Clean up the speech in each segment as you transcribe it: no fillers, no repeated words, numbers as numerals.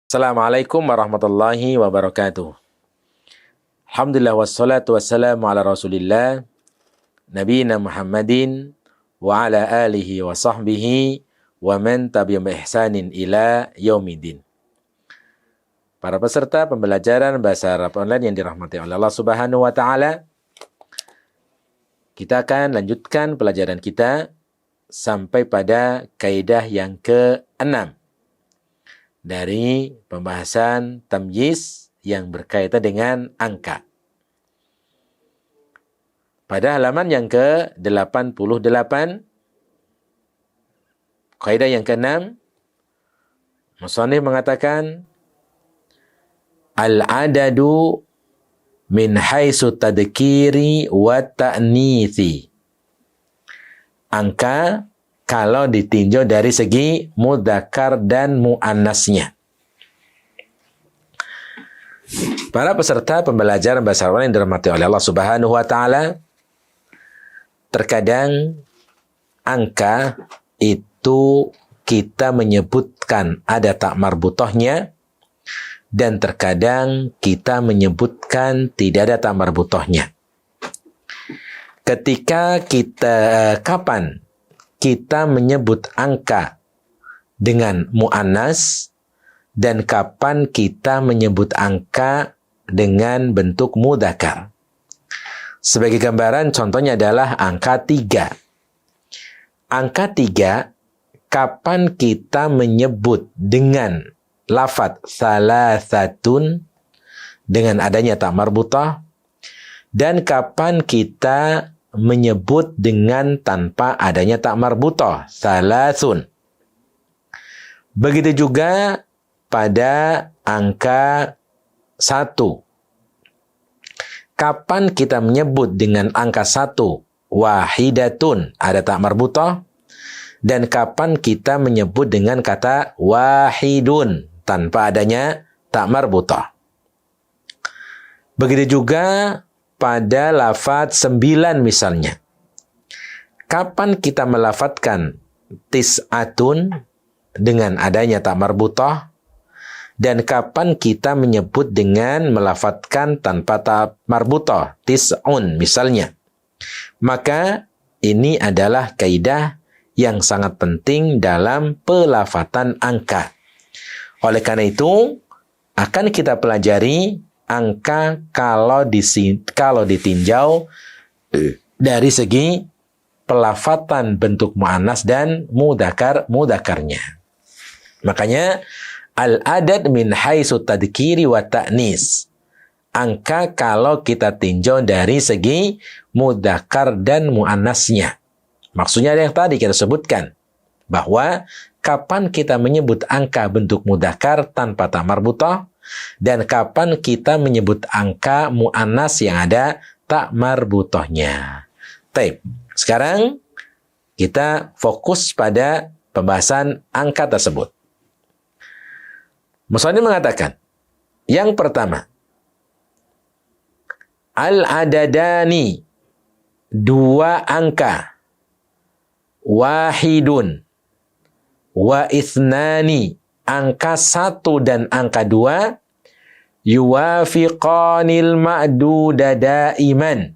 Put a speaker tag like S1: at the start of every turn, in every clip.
S1: Assalamualaikum warahmatullahi wabarakatuh. Alhamdulillah wassalatu wassalamu ala Rasulillah nabiyina Muhammadin wa ala alihi wa sahbihi wa man tabi'ahum bi ihsanin ila yaumidin. Para peserta pembelajaran bahasa Arab online yang dirahmati oleh Allah Subhanahu wa taala, kita akan lanjutkan pelajaran kita sampai pada kaidah yang ke-6 dari pembahasan tamyiz yang berkaitan dengan angka. Pada halaman yang ke-88, kaidah yang ke-6, musannif mengatakan, al-adadu min haitsu tadkiri wa ta'nithi. Angka kalau ditinjau dari segi mudzakkar dan muannasnya. Para peserta pembelajaran bahasa Arab yang dirahmati oleh Allah Subhanahu wa taala, terkadang angka itu kita menyebutkan ada tak marbutohnya, dan terkadang kita menyebutkan tidak ada tak marbutohnya. Kapan kita menyebut angka dengan muannas dan kapan kita menyebut angka dengan bentuk mudzakkar. Sebagai gambaran, contohnya adalah angka 3. Angka 3, kapan kita menyebut dengan lafadz salasatun dengan adanya ta marbutah, dan kapan kita menyebut dengan tanpa adanya ta marbutah, salasun. Begitu juga pada angka 1. Kapan kita menyebut dengan angka 1 wahidatun, ada ta marbutah, dan kapan kita menyebut dengan kata wahidun tanpa adanya ta marbutah. Begitu juga pada lafadz 9 misalnya. Kapan kita melafadzkan tis'atun dengan adanya ta marbutah, dan kapan kita menyebut dengan melafadzkan tanpa ta marbutah, tis'un misalnya. Maka ini adalah kaidah yang sangat penting dalam pelafatan angka. Oleh karena itu, akan kita pelajari angka kalau ditinjau dari segi pelafatan bentuk muannas dan mudzakarnya. Makanya al-adad min haitsu tadkiri wa ta'nis. Angka kalau kita tinjau dari segi mudzakkar dan muannasnya. Maksudnya yang tadi kita sebutkan, bahwa kapan kita menyebut angka bentuk mudzakkar tanpa ta marbutah, dan kapan kita menyebut angka muannas yang ada ta marbutahnya. Baik, sekarang kita fokus pada pembahasan angka tersebut. Musannif mengatakan, yang pertama, al-adadani, 2 angka, wahidun, wa ithnani, angka 1 dan angka 2, yuwafiqanil ma'duda daiman,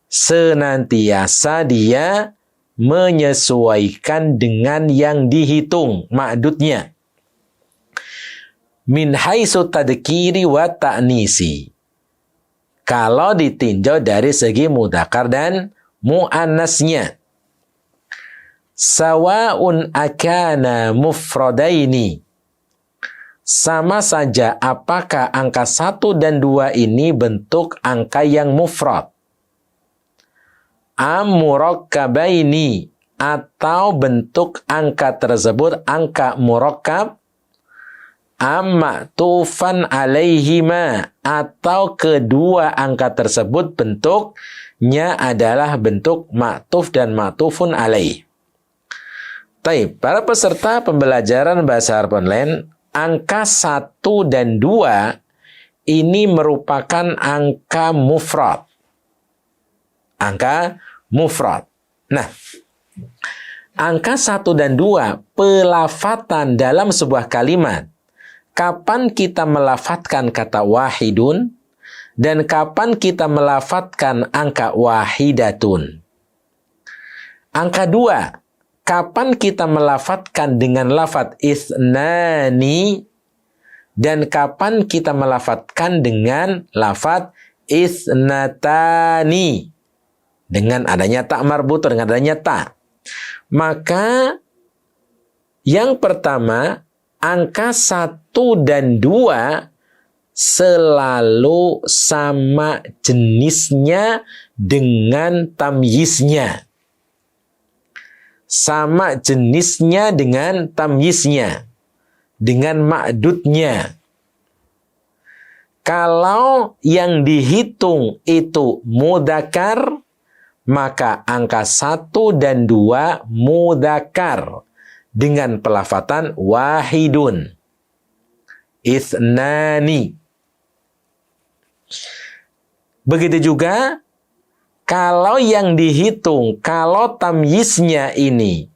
S1: senantiasa dia menyesuaikan dengan yang dihitung ma'dudnya. Min haitsu tadkiri wa ta'nisi, kalau ditinjau dari segi mudzakkar dan muannasnya. Sawa'un akana mufradaini, sama saja apakah angka 1 dan 2 ini bentuk angka yang mufrad, am murakkabaini, atau bentuk angka tersebut angka murakkab, am ma'tufan alaihima, atau kedua angka tersebut bentuknya adalah bentuk ma'tuf dan ma'tufun alaih. Baik, para peserta pembelajaran bahasa Arab online, angka 1 dan 2 ini merupakan angka mufrad. Angka mufrad. Nah, angka 1 dan 2, pelafatan dalam sebuah kalimat kapan kita melafatkan kata wahidun dan kapan kita melafatkan angka wahidatun. Angka 2, kapan kita melafatkan dengan lafat isnani dan kapan kita melafatkan dengan lafat isnatani dengan adanya ta marbutah, dengan adanya ta. Maka yang pertama, angka 1 dan 2 selalu sama jenisnya dengan tamyiznya. Sama jenisnya dengan tamyiznya, dengan ma'dudnya. Kalau yang dihitung itu mudzakkar, maka angka 1 dan 2 mudzakkar dengan pelafatan wahidun. Ithnani. Begitu juga kalau yang dihitung, kalau tamyiznya ini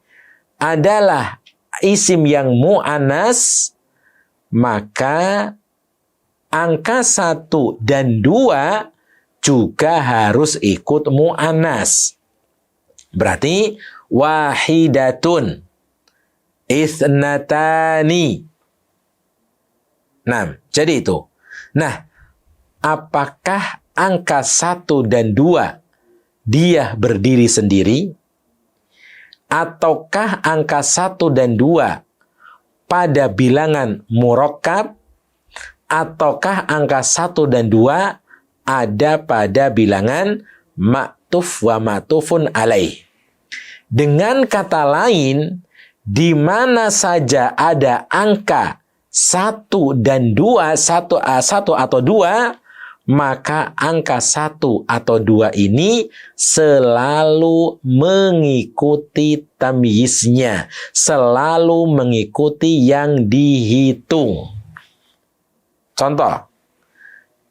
S1: adalah isim yang mu'annas, maka angka 1 dan 2 juga harus ikut mu'annas. Berarti wahidatun, ithnatani. Nah, jadi itu. Nah, apakah angka 1 dan 2 dia berdiri sendiri? Ataukah angka 1 dan 2 pada bilangan murakkab? Ataukah angka 1 dan 2 ada pada bilangan ma'tuf wa ma'tufun alaih? Dengan kata lain, di mana saja ada angka 1 dan 2, 1 atau 2, maka angka 1 atau 2 ini selalu mengikuti tamyiznya, selalu mengikuti yang dihitung. Contoh,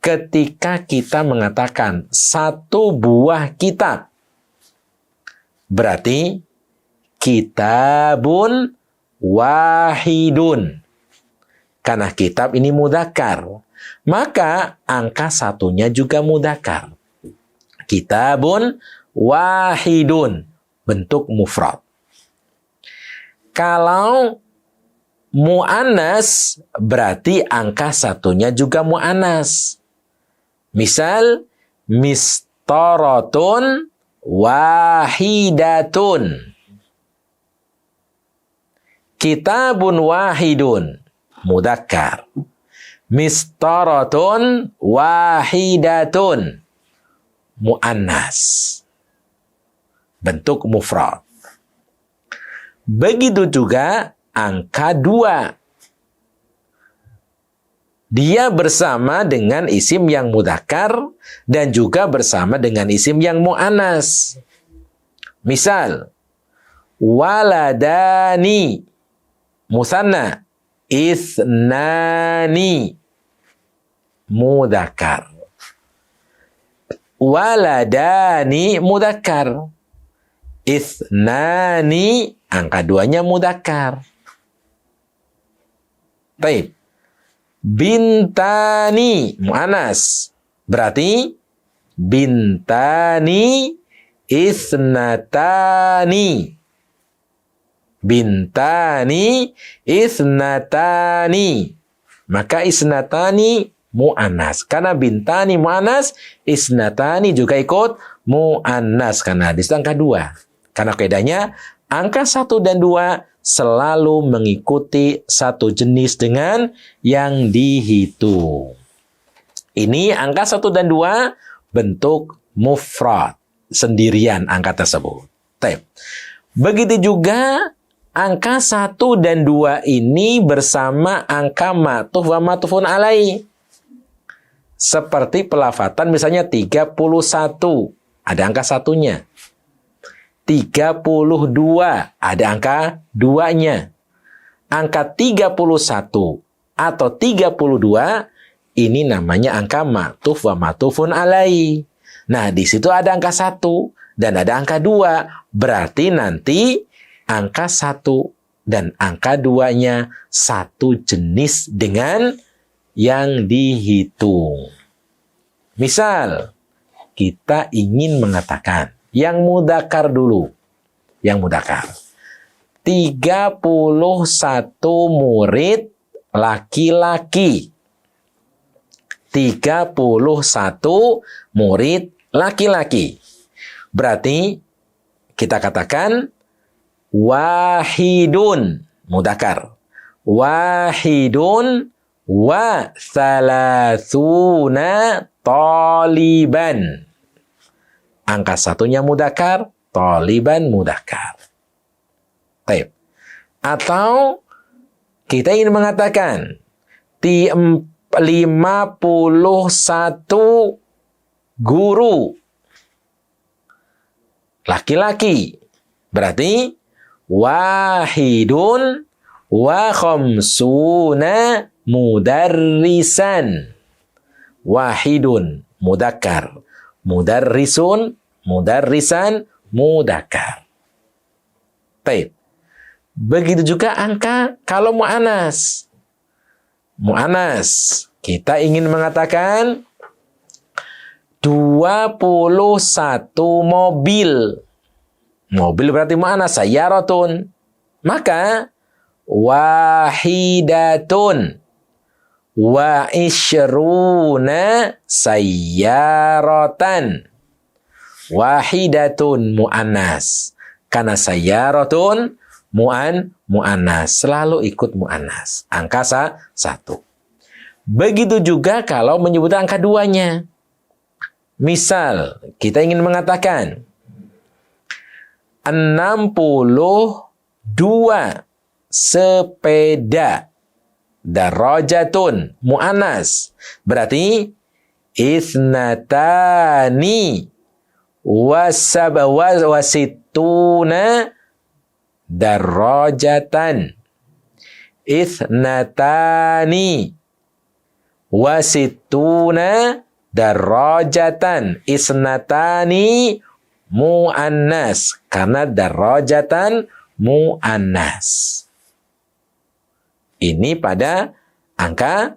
S1: ketika kita mengatakan 1 buah kitab, berarti kitabun wahidun. Karena kitab ini mudzakkar, maka angka 1-nya juga mudzakkar. Kitabun wahidun, bentuk mufrad. Kalau mu'annas, berarti angka 1-nya juga mu'annas. Misal, mistaratun wahidatun. Kitabun wahidun, mudzakkar. Mistaratun wahidatun, mu'annas, bentuk mufrad. Begitu juga angka 2. Dia bersama dengan isim yang mudzakkar dan juga bersama dengan isim yang mu'annas. Misal, waladani, musanna, ithnani, mudzakkar. Waladani mudzakkar. Ithnani, angka 2-nya mudzakkar. Baik. Bintani, mu'annas. Berarti bintani, ithnatani. Bintani, isnatani. Maka isnatani mu'annas. Karena bintani mu'annas, isnatani juga ikut mu'annas. Karena di angka 2. Karena kaidahnya angka 1 dan 2 selalu mengikuti satu jenis dengan yang dihitung. Ini angka 1 dan 2 bentuk mufrad, sendirian angka tersebut. Begitu juga angka 1 dan 2 ini bersama angka ma'tuf wa ma'tufun alaih. Seperti pelafatan misalnya 31. Ada angka 1-nya. 32. Ada angka 2-nya. Angka 31 atau 32 ini namanya angka ma'tuf wa ma'tufun alaih. Nah, di situ ada angka 1 dan ada angka 2. Berarti nanti angka 1 dan angka 2-nya satu jenis dengan yang dihitung. Misal, kita ingin mengatakan yang mudzakkar dulu. Yang mudzakkar. 31 murid laki-laki. 31 murid laki-laki. Berarti kita katakan wahidun mudzakkar. Wahidun wa thalathuna taliban. Angka satunya mudzakkar, taliban mudzakkar. Baik. Atau kita ingin mengatakan 51 guru laki-laki. Berarti wahidun wa khamsuna mudarrisan. Wahidun mudzakkar, mudarrisun, mudarrisan, mudzakkar. Baik. Begitu juga angka kalau mu'anas. Mu'anas. Kita ingin mengatakan 21 mobil. Mobil berarti mu'anas, sayyaratun. Maka wahidatun wa isyruna sayyaratan. Wahidatun mu'annas. Karena sayyaratun mu'annas. Selalu ikut mu'annas. Angka 1. Begitu juga kalau menyebut angka 2-nya. Misal, kita ingin mengatakan 62 sepeda. Darajatun mu'annas. Berarti isnatani wasituna darajatan. Isnatani wasituna darajatan. Isnatani mu'annas. Karena darajatan mu'annas. Ini pada angka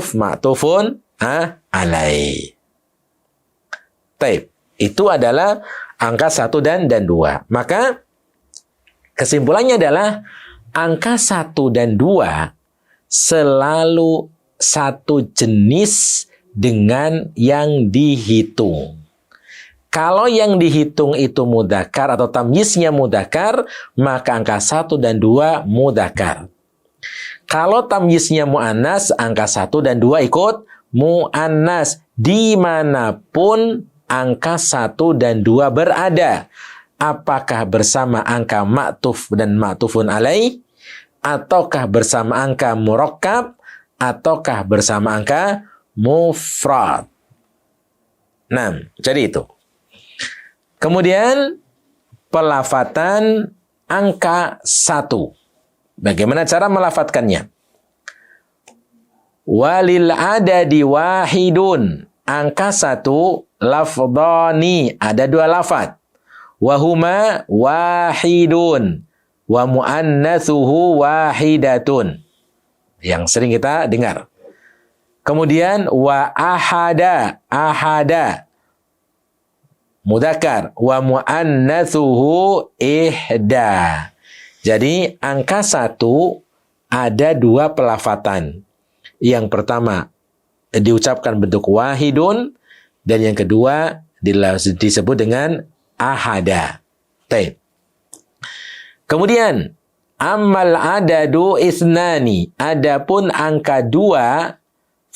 S1: ma'tufun alaih. Taib. Itu adalah angka 1 dan 2. Maka kesimpulannya adalah angka 1 dan 2 selalu satu jenis dengan yang dihitung. Kalau yang dihitung itu mudzakkar atau tamyiznya mudzakkar, maka angka 1 dan 2 mudzakkar. Kalau tamyiznya mu'annas, angka 1 dan 2 ikut mu'annas. Dimanapun angka 1 dan 2 berada. Apakah bersama angka ma'tuf dan ma'tufun alaih, ataukah bersama angka murakkab, ataukah bersama angka mufrad. Nah, jadi itu. Kemudian pelafatan angka 1. Bagaimana cara melafatkannya? Walil adadi wahidun. Angka 1 lafdhani, ada 2 lafad. Wahuma wahidun. Wa muannatsuhu wahidatun. Yang sering kita dengar. Kemudian wa ahada, mudzakkar, wa muannatsuhu ihda. Jadi angka 1 ada 2 pelafatan. Yang pertama diucapkan bentuk wahidun, dan yang kedua disebut dengan ahada. Baik. Kemudian ammal adadu isnani, adapun angka 2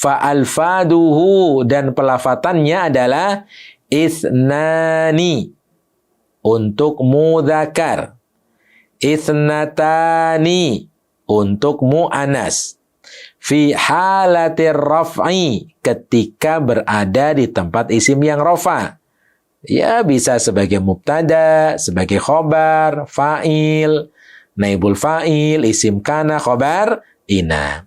S1: fa'alfaduhu, dan pelafatannya adalah isnani untuk mudzakkar, isnatani untuk mu'annas, fi halatir raf'i, ketika berada di tempat isim yang rafa. Ya, bisa sebagai mubtada, sebagai khobar, fa'il, naibul fa'il, isim kana, khobar, ina.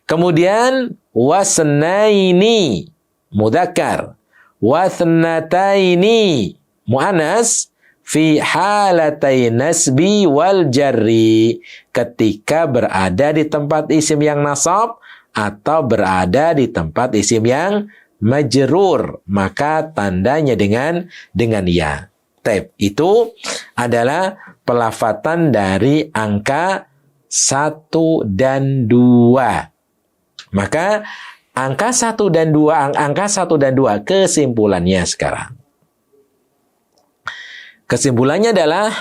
S1: Kemudian wasnaini mudzakkar, wasnataini mu'annas, fi halatai nasbi wal jarri, ketika berada di tempat isim yang nasab atau berada di tempat isim yang majrur, maka tandanya dengan ya. Itu adalah pelafatan dari angka 1 dan 2. Maka angka 1 dan 2, kesimpulannya sekarang. Kesimpulannya adalah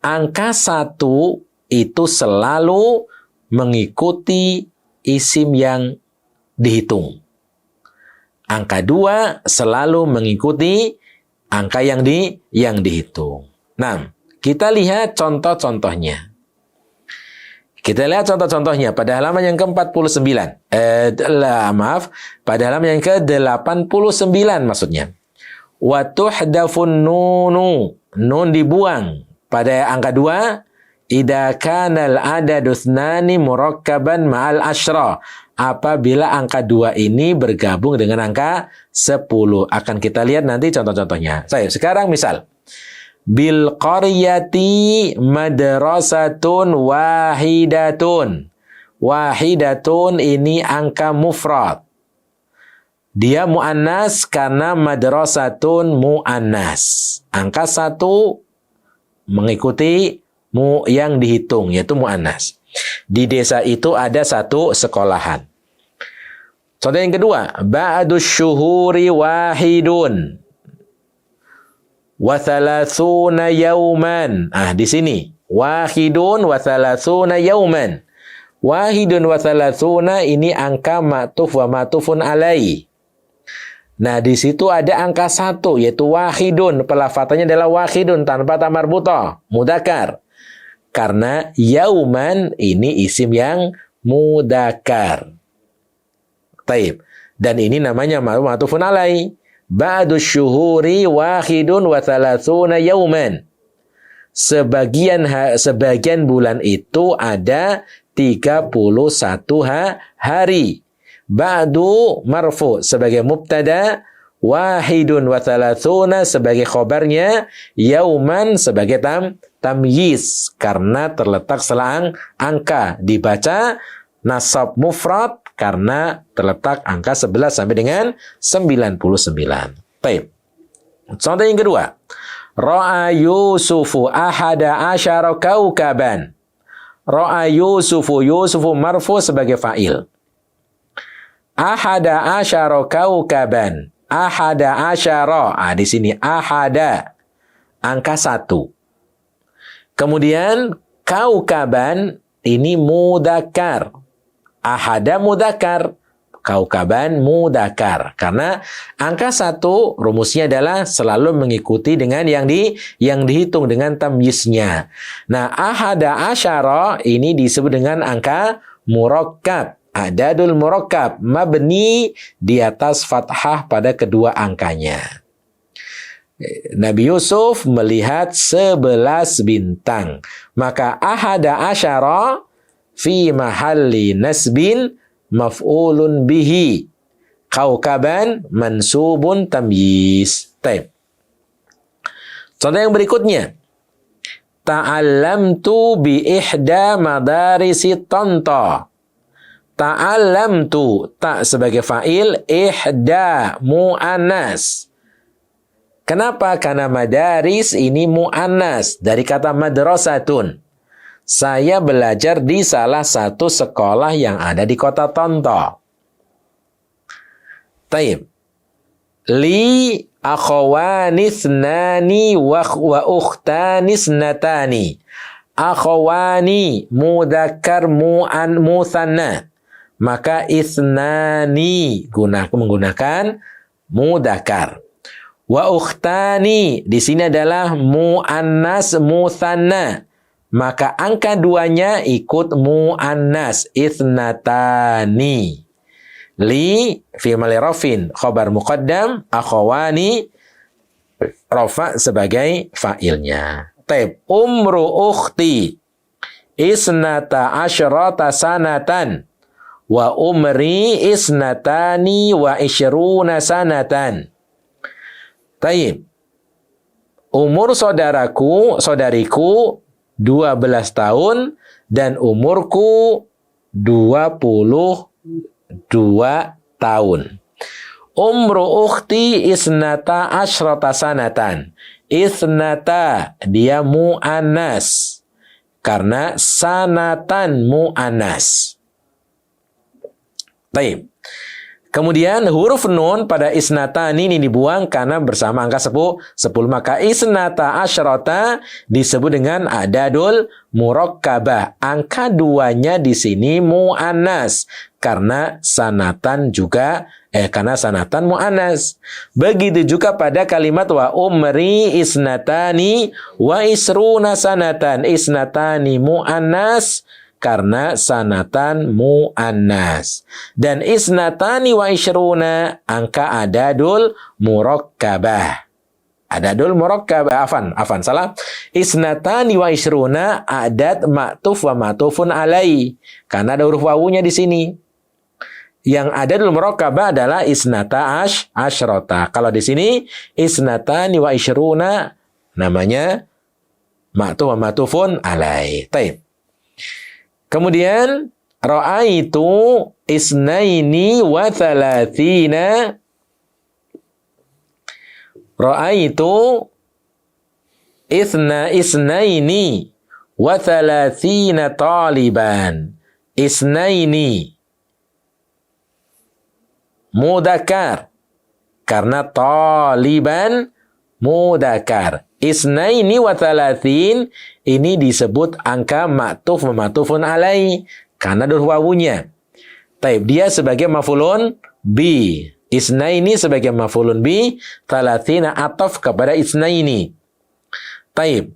S1: angka 1 itu selalu mengikuti isim yang dihitung. Angka 2 selalu mengikuti angka yang dihitung. Nah, kita lihat contoh-contohnya. Pada halaman yang ke-49. Pada halaman yang ke-89 maksudnya. Wa tuhdafun nunu, nun dibuang pada angka 2 idza kanal adadu tsnani murakkaban ma'al asyra, apabila angka 2 ini bergabung dengan angka 10. Akan kita lihat nanti contoh-contohnya. Sekarang misal bil qaryati madrasatun wahidatun. Wahidatun ini angka mufrad. Dia muannas karena madrasatun muannas. Angka 1 mengikuti yang dihitung, yaitu muannas. Di desa itu ada 1 sekolahan. Contoh yang kedua, ba'dus syuhuri wahidun wa thalathuna yauman. Di sini wahidun wa thalathuna yauman. Wahidun wa thalathuna ini angka ma'tuf wa ma'tufun alai. Nah, di situ ada angka 1 yaitu wahidun. Pelafatannya adalah wahidun tanpa ta marbutah, mudzakkar. Karena yauman ini isim yang mudzakkar. Taib. Dan ini namanya ma'tufun alai. Ba'du syuhuri wahidun wa thalathuna yauman. Sebagian bulan itu ada 31 hari. Ba'du marfu sebagai mubtada, wahidun wa thalathuna sebagai khobarnya, yauman sebagai tamyiz karena terletak selang angka, dibaca nasab mufrad karena terletak angka 11 sampai dengan 99. Baik. Contoh yang kedua. Ra'a Yusufu ahada asyara kaukaban. Ra'a Yusufu marfu sebagai fa'il. Ahada asyara kaukaban. Ahada asyara. Di sini ahada angka 1. Kemudian kaukaban ini mudzakkar. Ahada mudzakkar, kaukaban mudzakkar. Karena angka 1 rumusnya adalah selalu mengikuti dengan yang dihitung dengan tamyiznya. Nah, ahada asyara ini disebut dengan angka murakkab. Adadul murakkab, mabni di atas fathah pada kedua angkanya. Nabi Yusuf melihat 11 bintang. Maka ahada asyara fi mahalli nasbin maf'ulun bihi. Kaukaban mansubun tamyiz. Taib. Contoh yang berikutnya. Ta'allamtu bi ihda madarisi Tanta. Ta'allamtu, ta sebagai fa'il, ihda mu'annas. Kenapa? Karena madaris ini mu'annas dari kata madrasatun. Saya belajar di salah satu sekolah yang ada di kota Tonto. Taib. Li akhawanisnani wa ukhtanisnatani. Akhawani mudzakkar musanna. Maka isnani menggunakan mudzakkar. Wa ukhtani di sini adalah muannas musanna. Maka angka 2-nya ikut muannas, isnatani. Li fi mali rafin khabar muqaddam, akhawani rafa sebagai fa'ilnya. Taib. Umru ukhti isnata asyrata sanatan wa umri isnatani wa isyruna sanatan. Taib. umur saudariku 12 tahun dan umurku 22 tahun. Umru ukhti isnata asyrata sanatan. Isnata dia mu'annas. Karena sanatan mu'annas. Baik. Kemudian huruf nun pada isnatani ini dibuang karena bersama angka 10. Maka isnata asyrata disebut dengan adadul murakkabah. Angka 2-nya di sini mu'annas karena sanatan mu'annas. Begitu juga pada kalimat wa umri isnatani wa isruna sanatan. Isnatani mu'annas karena sanatan mu'annas. Dan isnatani wa isyruna angka adadul murakkabah. Adadul murakkabah, afan, salah. Isnatani wa isyruna adad ma'tuf wa ma'tufun alai. Karena ada huruf wawunya di sini. Yang adadul murakkabah adalah isnata asyrota. Kalau di sini isnatani wa isyruna namanya ma'tuf wa ma'tufun alai. Taib. Kemudian ra'aitu isnaini wa thalathina. Ra'aitu isnaini wa thalathina taliban. Isnaini mudakar karena taliban mudakar. Isnaini wa thalathin ini disebut angka ma'tuf wa ma'tufun alai karena ada wawunya. Taib, dia sebagai maf'ulun bi. Isnaini sebagai maf'ulun bi, thalathina ataf kepada isnaini. Taib.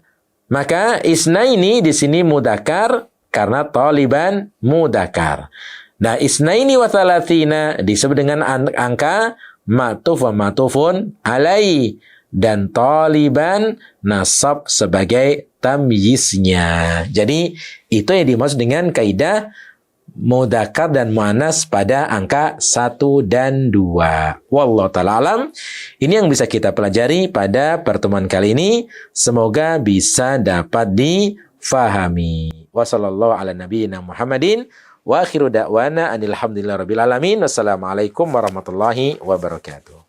S1: Maka isnaini di sini mudakar karena taliban mudakar. Nah, isnaini wa thalathina disebut dengan angka ma'tuf wa ma'tufun alai. Dan taliban nasab sebagai tamyiznya. Jadi itu yang dimaksud dengan kaidah mudzakkar dan muannas pada angka 1 dan 2. Wallahu ta'ala alam. Ini yang bisa kita pelajari pada pertemuan kali ini. Semoga bisa dapat difahami. Wassallallahu ala nabiyyina Muhammadin wa akhiru da'wana anil hamdulillahi rabbil alamin. Wassalamualaikum warahmatullahi wabarakatuh.